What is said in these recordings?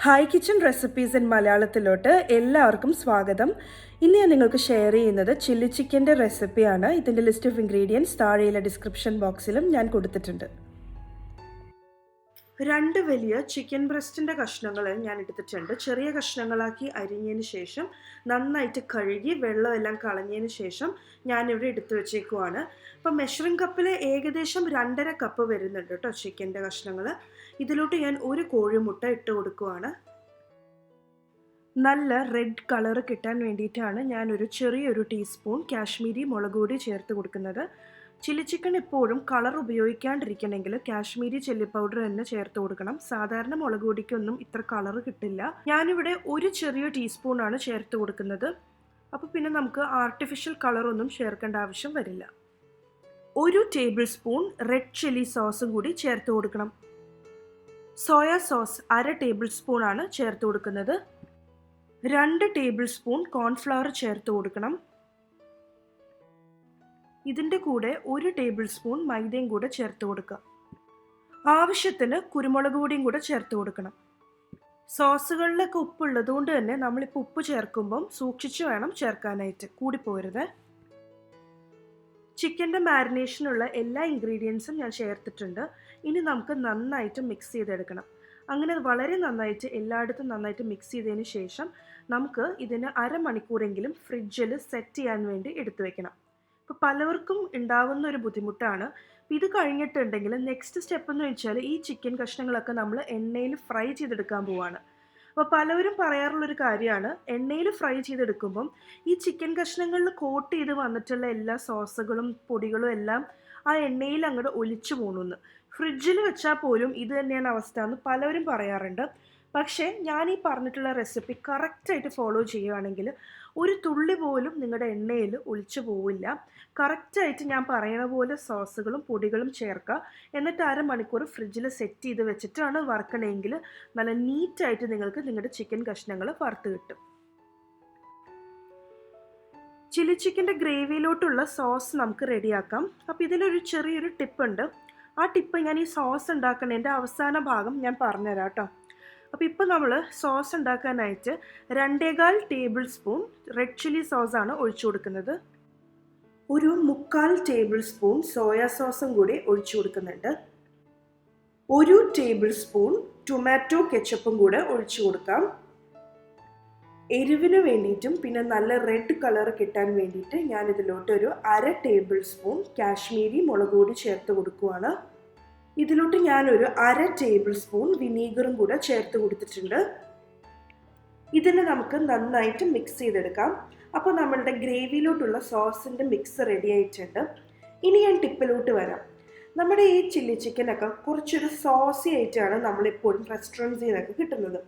Hi kitchen recipes in മലയാളത്തിലോട്ട് എല്ലാവർക്കും സ്വാഗതം. ഇന്ന് ഞാൻ നിങ്ങൾക്ക് ഷെയർ ചെയ്യുന്നത് ചില്ലി ചിക്കൻ്റെ റെസിപ്പിയാണ്. ഇതിൻ്റെ ലിസ്റ്റ് ഓഫ് ഇൻഗ്രീഡിയൻസ് താഴെയുള്ള ഡിസ്ക്രിപ്ഷൻ ബോക്സിലും ഞാൻ കൊടുത്തിട്ടുണ്ട്. 2 വലിയ ചിക്കൻ ബ്രസ്റ്റിൻ്റെ കഷ്ണങ്ങൾ ഞാൻ എടുത്തിട്ടുണ്ട്. ചെറിയ കഷ്ണങ്ങളാക്കി അരിഞ്ഞതിന് ശേഷം നന്നായിട്ട് കഴുകി വെള്ളമെല്ലാം കളഞ്ഞതിന് ശേഷം ഞാനിവിടെ എടുത്തു വെച്ചേക്കുവാണ്. അപ്പം മെഷറിംഗ് കപ്പിൽ ഏകദേശം 2.5 കപ്പ് വരുന്നുണ്ട് കേട്ടോ ചിക്കൻ്റെ കഷ്ണങ്ങൾ. ഇതിലോട്ട് ഞാൻ ഒരു കോഴിമുട്ട ഇട്ട് കൊടുക്കുവാണ്. നല്ല റെഡ് കളർ കിട്ടാൻ വേണ്ടിയിട്ടാണ് ഞാനൊരു ചെറിയൊരു ടീസ്പൂൺ കാശ്മീരി മുളക് പൊടി ചേർത്ത് കൊടുക്കുന്നത്. ചില്ലി ചിക്കൻ എപ്പോഴും കളർ ഉപയോഗിക്കാണ്ടിരിക്കണമെങ്കിൽ കാശ്മീരി ചില്ലി പൗഡർ തന്നെ ചേർത്ത് കൊടുക്കണം. സാധാരണ മുളക് പൊടിക്കൊന്നും ഇത്ര കളർ കിട്ടില്ല. ഞാനിവിടെ ഒരു ചെറിയ ടീസ്പൂണാണ് ചേർത്ത് കൊടുക്കുന്നത്. അപ്പോൾ പിന്നെ നമുക്ക് ആർട്ടിഫിഷ്യൽ കളറൊന്നും ചേർക്കേണ്ട ആവശ്യം വരില്ല. 1 ടേബിൾ സ്പൂൺ റെഡ് ചില്ലി സോസും കൂടി ചേർത്ത് കൊടുക്കണം. സോയ സോസ് 1/2 ടേബിൾ സ്പൂൺ ആണ് ചേർത്ത് കൊടുക്കുന്നത്. 2 ടേബിൾ സ്പൂൺ കോൺഫ്ലവർ ചേർത്ത് കൊടുക്കണം. ഇതിൻ്റെ കൂടെ 1 ടേബിൾ സ്പൂൺ മൈദയും കൂടെ ചേർത്ത് കൊടുക്കുക. ആവശ്യത്തിന് കുരുമുളക് പൊടിയും കൂടെ ചേർത്ത് കൊടുക്കണം. സോസുകളിലൊക്കെ ഉപ്പുള്ളത് കൊണ്ട് തന്നെ നമ്മളിപ്പോൾ ഉപ്പ് ചേർക്കുമ്പം സൂക്ഷിച്ച് വേണം ചേർക്കാനായിട്ട്, കൂടിപ്പോരുത്. ചിക്കൻ്റെ മാരിനേഷനുള്ള എല്ലാ ഇൻഗ്രീഡിയൻസും ഞാൻ ചേർത്തിട്ടുണ്ട്. ഇനി നമുക്ക് നന്നായിട്ട് മിക്സ് ചെയ്തെടുക്കണം. അങ്ങനെ വളരെ നന്നായിട്ട് എല്ലായിടത്തും നന്നായിട്ട് മിക്സ് ചെയ്തതിന് ശേഷം നമുക്ക് ഇതിന് അരമണിക്കൂറെങ്കിലും ഫ്രിഡ്ജിൽ സെറ്റ് ചെയ്യാൻ വേണ്ടി എടുത്തു വെക്കണം. ഇപ്പോൾ പലവർക്കും ഉണ്ടാവുന്ന ഒരു ബുദ്ധിമുട്ടാണ്. അപ്പോൾ ഇത് കഴിഞ്ഞിട്ടുണ്ടെങ്കിൽ നെക്സ്റ്റ് സ്റ്റെപ്പ് എന്ന് വെച്ചാൽ ഈ ചിക്കൻ കഷ്ണങ്ങളൊക്കെ നമ്മൾ എണ്ണയിൽ ഫ്രൈ ചെയ്തെടുക്കാൻ പോവാണ്. അപ്പോൾ പലവരും പറയാറുള്ളൊരു കാര്യമാണ്, എണ്ണയിൽ ഫ്രൈ ചെയ്തെടുക്കുമ്പം ഈ ചിക്കൻ കഷ്ണങ്ങളിൽ കോട്ട് ചെയ്ത് വന്നിട്ടുള്ള എല്ലാ സോസുകളും പൊടികളും എല്ലാം ആ എണ്ണയിൽ അങ്ങോട്ട് ഒലിച്ചു പോകണമെന്ന്. ഫ്രിഡ്ജിൽ വെച്ചാൽ പോലും ഇത് തന്നെയാണ് അവസ്ഥ എന്ന് പലവരും പറയാറുണ്ട്. പക്ഷേ ഞാൻ ഈ പറഞ്ഞിട്ടുള്ള റെസിപ്പി കറക്റ്റായിട്ട് ഫോളോ ചെയ്യുകയാണെങ്കിൽ ഒരു തുള്ളി പോലും നിങ്ങളുടെ എണ്ണയിൽ ഒലിച്ചു പോവില്ല. കറക്റ്റായിട്ട് ഞാൻ പറയണ പോലെ സോസുകളും പൊടികളും ചേർക്കുക. എന്നിട്ട് അരമണിക്കൂർ ഫ്രിഡ്ജിൽ സെറ്റ് ചെയ്ത് വെച്ചിട്ടാണ് വറുക്കണമെങ്കിൽ നല്ല നീറ്റായിട്ട് നിങ്ങൾക്ക് നിങ്ങളുടെ ചിക്കൻ കഷ്ണങ്ങൾ വറുത്ത് കിട്ടും. ചില്ലി ചിക്കൻ്റെ ഗ്രേവിയിലോട്ടുള്ള സോസ് നമുക്ക് റെഡിയാക്കാം. അപ്പോൾ ഇതിലൊരു ചെറിയൊരു ടിപ്പുണ്ട്. ആ ടിപ്പ് ഞാൻ ഈ സോസ് ഉണ്ടാക്കുന്നതിൻ്റെ അവസാന ഭാഗം ഞാൻ പറഞ്ഞുതരാം കേട്ടോ. അപ്പോൾ ഇപ്പോൾ നമ്മൾ സോസ് ഉണ്ടാക്കാനായിട്ട് 2.25 ടേബിൾ സ്പൂൺ റെഡ് ചില്ലി സോസാണ് ഒഴിച്ചു കൊടുക്കുന്നത്. ഒരു 3/4 ടേബിൾ സ്പൂൺ സോയ സോസും കൂടി ഒഴിച്ചു കൊടുക്കുന്നുണ്ട്. 1 ടേബിൾ സ്പൂൺ ടൊമാറ്റോ കെച്ചപ്പും കൂടെ ഒഴിച്ചു കൊടുക്കാം. എരിവിന് വേണ്ടിയിട്ടും പിന്നെ നല്ല റെഡ് കളർ കിട്ടാൻ വേണ്ടിയിട്ട് ഞാനിതിലോട്ട് ഒരു 1/2 ടേബിൾ സ്പൂൺ കാശ്മീരി മുളക് പൊടി ചേർത്ത് കൊടുക്കുവാണ്. ഇതിലോട്ട് ഞാനൊരു 1/2 ടേബിൾ സ്പൂൺ വിനീഗറും കൂടെ ചേർത്ത് കൊടുത്തിട്ടുണ്ട്. ഇതിനെ നമുക്ക് നന്നായിട്ട് മിക്സ് ചെയ്തെടുക്കാം. അപ്പോൾ നമ്മളുടെ ഗ്രേവിയിലോട്ടുള്ള സോസിൻ്റെ മിക്സ് റെഡി ആയിട്ടുണ്ട്. ഇനി ഞാൻ ടിപ്പിലോട്ട് വരാം. നമ്മുടെ ഈ ചില്ലി ചിക്കനൊക്കെ കുറച്ചൊരു സോസി ആയിട്ടാണ് നമ്മളെപ്പോഴും റെസ്റ്റോറൻറ്റ്സിൽ നിന്നൊക്കെ കിട്ടുന്നത്.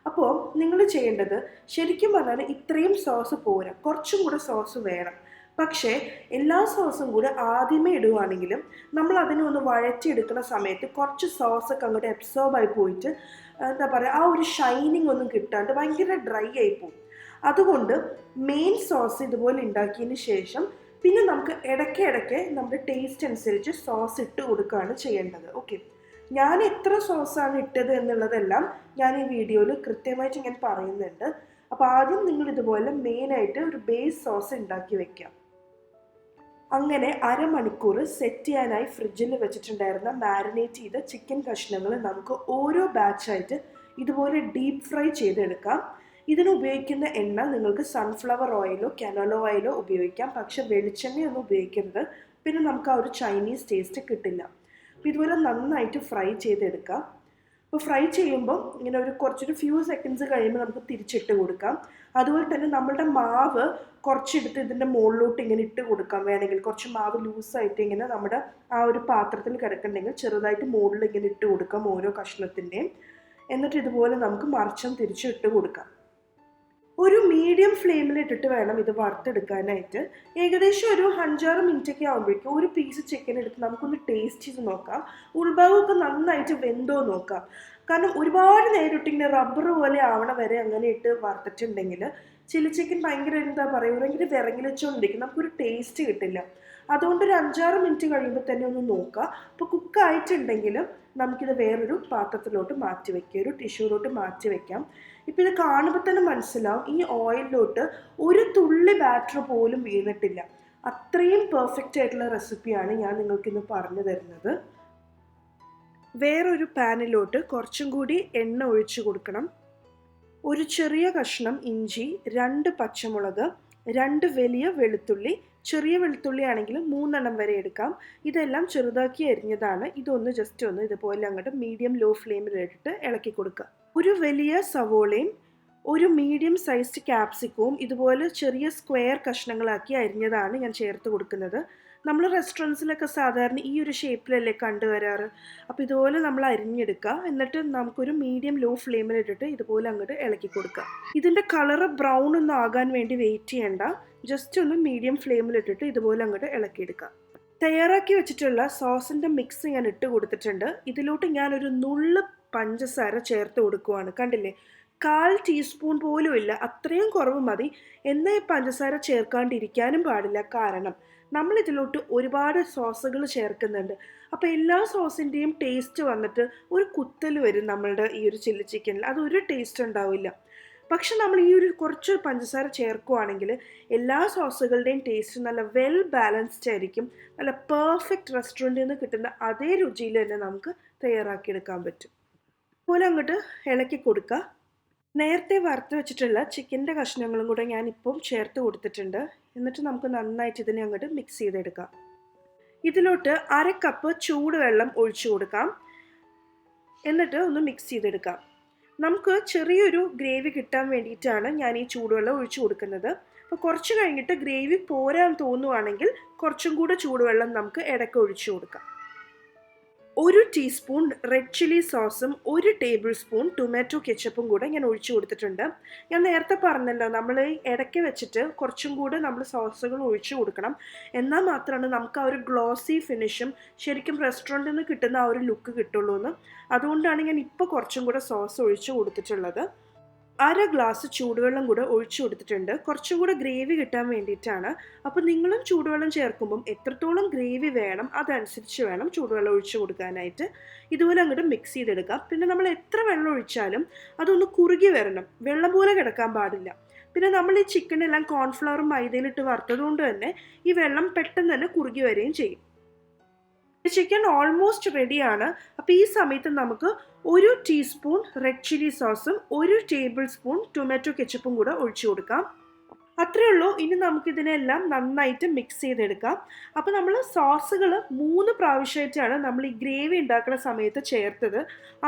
അപ്പോൾ നിങ്ങൾ ചെയ്യേണ്ടത്, ശരിക്കും പറഞ്ഞാൽ ഇത്രയും സോസ് പോരാ, കുറച്ചും കൂടെ സോസ് വേണം. പക്ഷേ എല്ലാ സോസും കൂടെ ആദ്യമേ ഇടുകയാണെങ്കിലും നമ്മൾ അതിനെ ഒന്ന് വഴറ്റിയെടുക്കുന്ന സമയത്ത് കുറച്ച് സോസൊക്കെ അങ്ങോട്ട് അബ്സോർബ് ആയി പോയിട്ട് എന്താ പറയുക, ആ ഒരു ഷൈനിങ് ഒന്നും കിട്ടാണ്ട് ഭയങ്കര ഡ്രൈ ആയി പോകും. അതുകൊണ്ട് മെയിൻ സോസ് ഇതുപോലെ ഉണ്ടാക്കിയതിന് ശേഷം പിന്നെ നമുക്ക് ഇടയ്ക്ക് നമ്മുടെ ടേസ്റ്റ് അനുസരിച്ച് സോസ് ഇട്ട് കൊടുക്കുകയാണ് ചെയ്യേണ്ടത്. ഓക്കെ, ഞാൻ എത്ര സോസാണ് ഇട്ടത് എന്നുള്ളതെല്ലാം ഞാൻ ഈ വീഡിയോയിൽ കൃത്യമായിട്ട് ഞാൻ പറയുന്നുണ്ട്. അപ്പോൾ ആദ്യം നിങ്ങൾ ഇതുപോലെ മെയിനായിട്ട് ഒരു ബേസ് സോസ് ഉണ്ടാക്കി വെക്കാം. അങ്ങനെ അരമണിക്കൂർ സെറ്റ് ചെയ്യാനായി ഫ്രിഡ്ജിൽ വെച്ചിട്ടുണ്ടായിരുന്ന മാരിനേറ്റ് ചെയ്ത ചിക്കൻ കഷ്ണങ്ങൾ നമുക്ക് ഓരോ ബാച്ചായിട്ട് ഇതുപോലെ ഡീപ്പ് ഫ്രൈ ചെയ്തെടുക്കാം. ഇതിന് ഉപയോഗിക്കുന്ന എണ്ണ നിങ്ങൾക്ക് സൺഫ്ലവർ ഓയിലോ കനോല ഓയിലോ ഉപയോഗിക്കാം. പക്ഷെ വെളിച്ചെണ്ണയൊന്നും ഉപയോഗിക്കരുത്, പിന്നെ നമുക്ക് ആ ഒരു ചൈനീസ് ടേസ്റ്റ് കിട്ടില്ല. അപ്പോൾ ഇതുപോലെ നന്നായിട്ട് ഫ്രൈ ചെയ്തെടുക്കാം. അപ്പോൾ ഫ്രൈ ചെയ്യുമ്പോൾ ഇങ്ങനെ കുറച്ചൊരു ഫ്യൂ സെക്കൻഡ്സ് കഴിയുമ്പോൾ നമുക്ക് തിരിച്ചിട്ട് കൊടുക്കാം. അതുപോലെ തന്നെ നമ്മളുടെ മാവ് കുറച്ചെടുത്ത് ഇതിൻ്റെ മുകളിലോട്ട് ഇങ്ങനെ ഇട്ട് കൊടുക്കാം. വേണമെങ്കിൽ കുറച്ച് മാവ് ലൂസായിട്ട് ഇങ്ങനെ നമ്മുടെ ആ ഒരു പാത്രത്തിൽ കിടക്കുന്നുണ്ടെങ്കിൽ ചെറുതായിട്ട് മുകളിൽ ഇങ്ങനെ ഇട്ട് കൊടുക്കാം ഓരോ കഷ്ണത്തിൻ്റെയും. എന്നിട്ട് ഇതുപോലെ നമുക്ക് മറിച്ചും തിരിച്ചും ഇട്ട് കൊടുക്കാം. ഒരു മീഡിയം ഫ്ലെയിമിലിട്ടിട്ട് വേണം ഇത് വറുത്തെടുക്കാനായിട്ട്. ഏകദേശം ഒരു 5-6 മിനിറ്റൊക്കെ ആകുമ്പോഴേക്കും ഒരു പീസ് ചിക്കൻ എടുത്ത് നമുക്കൊന്ന് ടേസ്റ്റ് ചെയ്ത് നോക്കാം. ഉൾഭാഗമൊക്കെ നന്നായിട്ട് വെന്തോ നോക്കാം. കാരണം ഒരുപാട് നേരിട്ട് ഇങ്ങനെ റബ്ബർ പോലെ ആവണ വരെ അങ്ങനെ ഇട്ട് വറുത്തിട്ടുണ്ടെങ്കിൽ ചില്ലി ചിക്കൻ ഭയങ്കര എന്താ പറയുക, ഭയങ്കര വിറങ്ങി വെച്ചുകൊണ്ടിരിക്കും, നമുക്കൊരു ടേസ്റ്റ് കിട്ടില്ല. അതുകൊണ്ട് ഒരു 5-6 മിനിറ്റ് കഴിയുമ്പോൾ തന്നെ ഒന്ന് നോക്കുക. അപ്പോൾ കുക്കായിട്ടുണ്ടെങ്കിലും നമുക്കിത് വേറൊരു പാത്രത്തിലോട്ട് മാറ്റി വയ്ക്കാം, ഒരു ടിഷ്യൂലോട്ട് മാറ്റി വയ്ക്കാം. ഇപ്പോൾ ഇത് കാണുമ്പോൾ തന്നെ മനസ്സിലാവും ഈ ഓയിലിലോട്ട് ഒരു തുള്ളി ബാറ്റർ പോലും വീണിട്ടില്ല. അത്രയും പെർഫെക്റ്റ് ആയിട്ടുള്ള റെസിപ്പിയാണ് ഞാൻ നിങ്ങൾക്കിന്ന് പറഞ്ഞു തരുന്നത്. വേറൊരു പാനിലോട്ട് കുറച്ചും കൂടി എണ്ണ ഒഴിച്ചു കൊടുക്കണം. ഒരു ചെറിയ കഷ്ണം ഇഞ്ചി, 2 പച്ചമുളക്, 2 വലിയ വെളുത്തുള്ളി, ചെറിയ വെളുത്തുള്ളി ആണെങ്കിൽ 3 എണ്ണം വരെ എടുക്കാം. ഇതെല്ലാം ചെറുതാക്കി അരിഞ്ഞതാണ്. ഇതൊന്ന് ജസ്റ്റ് ഒന്ന് ഇതുപോലെ അങ്ങോട്ട് മീഡിയം ലോ ഫ്ലെയിമിലിട്ടിട്ട് ഇളക്കി കൊടുക്കുക. ഒരു വലിയ സവോളയും ഒരു മീഡിയം സൈസ്ഡ് ക്യാപ്സിക്കവും ഇതുപോലെ ചെറിയ സ്ക്വയർ കഷ്ണങ്ങളാക്കി അരിഞ്ഞതാണ് ഞാൻ ചേർത്ത് കൊടുക്കുന്നത്. നമ്മൾ റെസ്റ്റോറൻറ്റ്സിലൊക്കെ സാധാരണ ഈ ഒരു ഷേപ്പിലല്ലേ കണ്ടുവരാറ്. അപ്പോൾ ഇതുപോലെ നമ്മൾ അരിഞ്ഞെടുക്കുക. എന്നിട്ട് നമുക്കൊരു മീഡിയം ലോ ഫ്ലെയിമിലിട്ടിട്ട് ഇതുപോലെ അങ്ങോട്ട് ഇളക്കി കൊടുക്കുക. ഇതിൻ്റെ കളറ് ബ്രൗൺ ഒന്നും ആകാൻ വേണ്ടി വെയിറ്റ് ചെയ്യണ്ട. ജസ്റ്റ് ഒന്ന് മീഡിയം ഫ്ലെയിമിലിട്ടിട്ട് ഇതുപോലെ അങ്ങോട്ട് ഇളക്കിയെടുക്കുക. തയ്യാറാക്കി വെച്ചിട്ടുള്ള സോസിൻ്റെ മിക്സ് ഞാൻ ഇട്ട് കൊടുത്തിട്ടുണ്ട്. ഇതിലോട്ട് ഞാനൊരു നുള്ള് പഞ്ചസാര ചേർത്ത് കൊടുക്കുവാണ്. കണ്ടില്ലേ, 1/4 ടീസ്പൂൺ പോലും ഇല്ല, അത്രയും കുറവ് മതി. എന്നാൽ ഈ പഞ്ചസാര ചേർക്കാണ്ടിരിക്കാനും പാടില്ല, കാരണം നമ്മൾ ഇതിലോട്ട് ഒരുപാട് സോസുകൾ ചേർക്കുന്നുണ്ട്. അപ്പോൾ എല്ലാ സോസിൻ്റെയും ടേസ്റ്റ് വന്നിട്ട് ഒരു കുത്തൽ വരും നമ്മളുടെ ഈ ഒരു ചില്ലി ചിക്കനിൽ. അതൊരു ടേസ്റ്റ് ഉണ്ടാവില്ല. പക്ഷെ നമ്മൾ ഈ ഒരു കുറച്ച് പഞ്ചസാര ചേർക്കുവാണെങ്കിൽ എല്ലാ സോസുകളുടെയും ടേസ്റ്റ് നല്ല വെൽ ബാലൻസ്ഡ് ആയിരിക്കും. നല്ല പെർഫെക്റ്റ് റെസ്റ്റോറൻറ്റിൽ നിന്ന് കിട്ടുന്ന അതേ രുചിയിൽ തന്നെ നമുക്ക് തയ്യാറാക്കിയെടുക്കാൻ പറ്റും. അതുപോലെ അങ്ങോട്ട് ഇളക്കി കൊടുക്കുക. നേരത്തെ വറുത്ത് വെച്ചിട്ടുള്ള ചിക്കൻ്റെ കഷ്ണങ്ങളും കൂടെ ഞാനിപ്പം ചേർത്ത് കൊടുത്തിട്ടുണ്ട്. എന്നിട്ട് നമുക്ക് നന്നായിട്ട് ഇതിനെ അങ്ങോട്ട് മിക്സ് ചെയ്തെടുക്കാം. ഇതിലോട്ട് 1/2 കപ്പ് ചൂടുവെള്ളം ഒഴിച്ചു കൊടുക്കാം. എന്നിട്ട് ഒന്ന് മിക്സ് ചെയ്തെടുക്കാം. നമുക്ക് ചെറിയൊരു ഗ്രേവി കിട്ടാൻ വേണ്ടിയിട്ടാണ് ഞാൻ ഈ ചൂടുവെള്ളം ഒഴിച്ചു കൊടുക്കുന്നത്. അപ്പോൾ കുറച്ച് കഴിഞ്ഞിട്ട് ഗ്രേവി പോരാൻ തോന്നുവാണെങ്കിൽ കുറച്ചും കൂടെ ചൂടുവെള്ളം നമുക്ക് ഇടയ്ക്ക് ഒഴിച്ചു കൊടുക്കാം. 1 ടീസ്പൂൺ റെഡ് ചില്ലി സോസും 1 ടേബിൾ സ്പൂൺ ടൊമാറ്റോ കെച്ചപ്പും കൂടെ ഞാൻ ഒഴിച്ചു കൊടുത്തിട്ടുണ്ട്. ഞാൻ നേരത്തെ പറഞ്ഞല്ലോ, നമ്മൾ ഇടയ്ക്ക് വെച്ചിട്ട് കുറച്ചും കൂടെ നമ്മൾ സോസുകൾ ഒഴിച്ചു കൊടുക്കണം. എന്നാൽ മാത്രമാണ് നമുക്ക് ആ ഒരു ഗ്ലോസി ഫിനിഷും ശരിക്കും റെസ്റ്റോറൻറ്റിൽ നിന്ന് കിട്ടുന്ന ആ ഒരു ലുക്ക് കിട്ടുള്ളൂ എന്ന്. അതുകൊണ്ടാണ് ഞാൻ ഇപ്പോൾ കുറച്ചും കൂടെ സോസ് ഒഴിച്ചു കൊടുത്തിട്ടുള്ളത്. 1/2 ഗ്ലാസ് ചൂടുവെള്ളം കൂടെ ഒഴിച്ചു കൊടുത്തിട്ടുണ്ട്. കുറച്ചും കൂടെ ഗ്രേവി കിട്ടാൻ വേണ്ടിയിട്ടാണ്. അപ്പോൾ നിങ്ങളും ചൂടുവെള്ളം ചേർക്കുമ്പം എത്രത്തോളം ഗ്രേവി വേണം അതനുസരിച്ച് വേണം ചൂടുവെള്ളം ഒഴിച്ചു കൊടുക്കാനായിട്ട്. ഇതുപോലെ അങ്ങോട്ട് മിക്സ് ചെയ്തെടുക്കാം. പിന്നെ നമ്മൾ എത്ര വെള്ളം ഒഴിച്ചാലും അതൊന്ന് കുറുകി വരണം, വെള്ളം പോലെ കിടക്കാൻ പാടില്ല. പിന്നെ നമ്മൾ ഈ ചിക്കനെല്ലാം കോൺഫ്ലവറും മൈദയിലിട്ട് വറുത്തതുകൊണ്ട് തന്നെ ഈ വെള്ളം പെട്ടെന്ന് തന്നെ കുറുകി വരികയും ചെയ്യും. ചിക്കൻ ഓൾമോസ്റ്റ് റെഡിയാണ്. അപ്പോൾ ഈ സമയത്ത് നമുക്ക് 1 ടീസ്പൂൺ റെഡ് ചില്ലി സോസും 1 ടേബിൾ സ്പൂൺ ടൊമാറ്റോ കെച്ചപ്പും കൂടെ ഒഴിച്ചു കൊടുക്കാം. അത്രയേ ഉള്ളൂ. ഇനി നമുക്കിതിനെല്ലാം നന്നായിട്ട് മിക്സ് ചെയ്തെടുക്കാം. അപ്പോൾ നമ്മൾ സോസുകൾ 3 പ്രാവശ്യമായിട്ടാണ് നമ്മൾ ഈ ഗ്രേവി ഉണ്ടാക്കുന്ന സമയത്ത് ചേർത്തത്.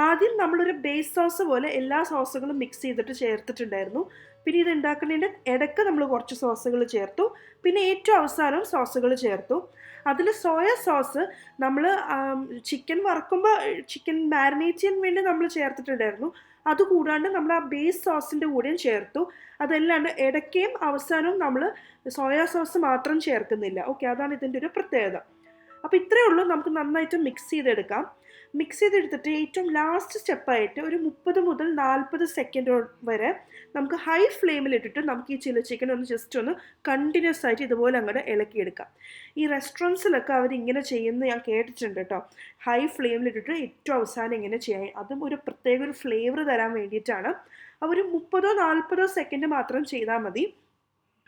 ആദ്യം നമ്മളൊരു ബേസ് സോസ് പോലെ എല്ലാ സോസുകളും മിക്സ് ചെയ്തിട്ട് ചേർത്തിട്ടുണ്ടായിരുന്നു. പിന്നെ ഇത് ഉണ്ടാക്കുന്നതിൻ്റെ ഇടയ്ക്ക് നമ്മൾ കുറച്ച് സോസുകൾ ചേർത്തു. പിന്നെ ഏറ്റവും അവസാനം സോസുകൾ ചേർത്തു. അതിൽ സോയ സോസ് നമ്മൾ ചിക്കൻ വറക്കുമ്പോൾ ചിക്കൻ മാരിനേറ്റ് ചെയ്യാൻ വേണ്ടി നമ്മൾ ചേർത്തിട്ടുണ്ടായിരുന്നു. അതുകൂടാണ്ട് നമ്മൾ ആ ബേസ് സോസിൻ്റെ കൂടെയും ചേർത്തു. അതല്ലാണ്ട് ഇടയ്ക്കും അവസാനവും നമ്മൾ സോയ സോസ് മാത്രം ചേർക്കുന്നില്ല. ഓക്കെ, അതാണ് ഇതിൻ്റെ ഒരു പ്രത്യേകത. അപ്പോൾ ഇത്രയേ ഉള്ളൂ. നമുക്ക് നന്നായിട്ട് മിക്സ് ചെയ്തെടുക്കാം. മിക്സ് ചെയ്തെടുത്തിട്ട് ഏറ്റവും ലാസ്റ്റ് സ്റ്റെപ്പായിട്ട് ഒരു 30 മുതൽ 40 സെക്കൻഡ് വരെ നമുക്ക് ഹൈ ഫ്ലെയിമിലിട്ടിട്ട് നമുക്ക് ഈ ചില്ലി ചിക്കൻ ഒന്ന് ജസ്റ്റ് ഒന്ന് കണ്ടിന്യൂസ് ആയിട്ട് ഇതുപോലെ അങ്ങോട്ട് ഇളക്കിയെടുക്കാം. ഈ റെസ്റ്റോറൻറ്റ്സിലൊക്കെ അവരിങ്ങനെ ചെയ്യുന്നത് ഞാൻ കേട്ടിട്ടുണ്ട് കേട്ടോ. ഹൈ ഫ്ലെയിമിലിട്ടിട്ട് ഏറ്റവും അവസാനം ഇങ്ങനെ ചെയ്യാൻ, അതും ഒരു പ്രത്യേക ഒരു ഫ്ലേവർ തരാൻ വേണ്ടിയിട്ടാണ്. അവർ 30-40 സെക്കൻഡ് മാത്രം ചെയ്താൽ മതി.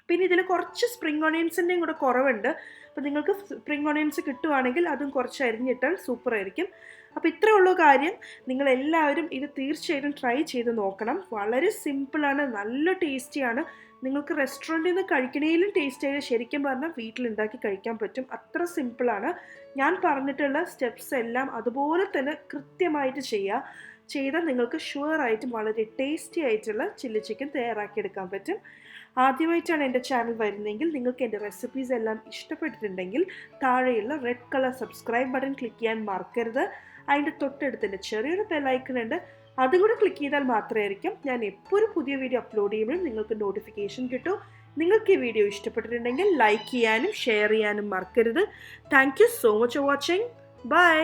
പിന്നെ ഇതിൽ കുറച്ച് സ്പ്രിംഗ് ഓണിയൻസിൻ്റെയും കൂടെ കുറവുണ്ട്. അപ്പോൾ നിങ്ങൾക്ക് സ്പ്രിംഗ് ഓണിയൻസ് കിട്ടുവാണെങ്കിൽ അതും കുറച്ച് അരിഞ്ഞിട്ടാൽ സൂപ്പറായിരിക്കും. അപ്പോൾ ഇത്രയേ ഉള്ളൂ കാര്യം. നിങ്ങളെല്ലാവരും ഇത് തീർച്ചയായിട്ടും ട്രൈ ചെയ്ത് നോക്കണം. വളരെ സിമ്പിളാണ്, നല്ല ടേസ്റ്റിയാണ്. നിങ്ങൾക്ക് റെസ്റ്റോറൻറ്റിൽ നിന്ന് കഴിക്കണേലും ടേസ്റ്റിയായി ശരിക്കും പറഞ്ഞാൽ വീട്ടിലുണ്ടാക്കി കഴിക്കാൻ പറ്റും. അത്ര സിമ്പിളാണ്. ഞാൻ പറഞ്ഞിട്ടുള്ള സ്റ്റെപ്സ് എല്ലാം അതുപോലെ തന്നെ കൃത്യമായിട്ട് ചെയ്താൽ നിങ്ങൾക്ക് ഷുവറായിട്ടും വളരെ ടേസ്റ്റി ആയിട്ടുള്ള ചില്ലി ചിക്കൻ തയ്യാറാക്കിയെടുക്കാൻ പറ്റും. ആദ്യമായിട്ടാണ് എൻ്റെ ചാനൽ വരുന്നതെങ്കിൽ നിങ്ങൾക്ക് എൻ്റെ റെസിപ്പീസ് എല്ലാം ഇഷ്ടപ്പെട്ടിട്ടുണ്ടെങ്കിൽ താഴെയുള്ള red colour subscribe button click ചെയ്യാൻ മറക്കരുത്. അതിൻ്റെ തൊട്ടടുത്തിൻ്റെ ചെറിയൊരു ബെല്ലൈക്കൺ ഉണ്ട്, അതും കൂടെ ക്ലിക്ക് ചെയ്താൽ മാത്രമായിരിക്കും ഞാൻ എപ്പോൾ ഒരു പുതിയ വീഡിയോ അപ്ലോഡ് ചെയ്യുമ്പോഴും നിങ്ങൾക്ക് നോട്ടിഫിക്കേഷൻ കിട്ടും. നിങ്ങൾക്ക് ഈ വീഡിയോ ഇഷ്ടപ്പെട്ടിട്ടുണ്ടെങ്കിൽ ലൈക്ക് ചെയ്യാനും ഷെയർ ചെയ്യാനും മറക്കരുത്. Thank you so much for watching. By.